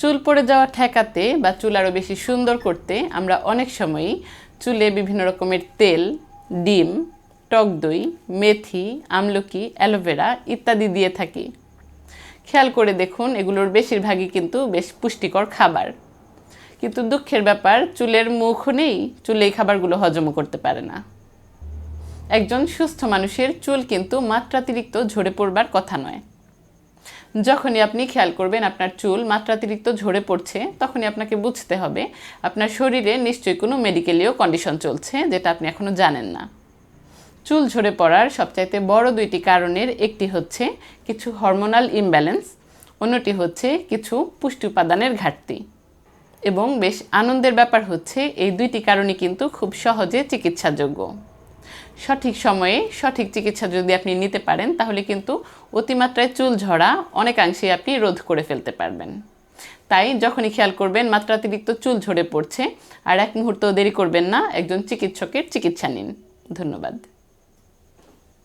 চুল পড়ে যাওয়া ঠেকাতে বা চুল আরও বেশি সুন্দর করতে আমরা অনেক সময়ই চুলে বিভিন্ন রকমের তেল, ডিম, টক দই, মেথি, আমলকি, অ্যালোভেরা ইত্যাদি দিয়ে থাকি। খেয়াল করে দেখুন, এগুলোর বেশিরভাগই কিন্তু বেশ পুষ্টিকর খাবার। কিন্তু দুঃখের ব্যাপার, চুলের মুখও নেই, চুল এই খাবারগুলো হজমও করতে পারে না। একজন সুস্থ মানুষের চুল কিন্তু মাত্রাতিরিক্ত ঝরে পড়বার কথা নয়। যখনই আপনি খেয়াল করবেন আপনার চুল মাত্রাতিরিক্ত ঝরে পড়ছে, তখনই আপনাকে বুঝতে হবে আপনার শরীরে নিশ্চয়ই কোনো মেডিকেলীয় কন্ডিশন চলছে, যেটা আপনি এখনও জানেন না। চুল ঝরে পড়ার সবচাইতে বড় দুইটি কারণের একটি হচ্ছে কিছু হরমোনাল ইমব্যালেন্স, অন্যটি হচ্ছে কিছু পুষ্টি উপাদানের ঘাটতি। এবং বেশ আনন্দের ব্যাপার হচ্ছে এই দুইটি কারণই কিন্তু খুব সহজে চিকিৎসাযোগ্য। সঠিক সময়ে সঠিক চিকিৎসা যদি আপনি নিতে পারেন, তাহলে কিন্তু অতিমাত্রায় চুল ঝরা অনেকাংশেই আপনি রোধ করে ফেলতে পারবেন। তাই যখনই খেয়াল করবেন মাত্রাতিরিক্ত চুল ঝরে পড়ছে, আর এক মুহূর্ত দেরি করবেন না, একজন চিকিৎসকের চিকিৎসা নিন। ধন্যবাদ।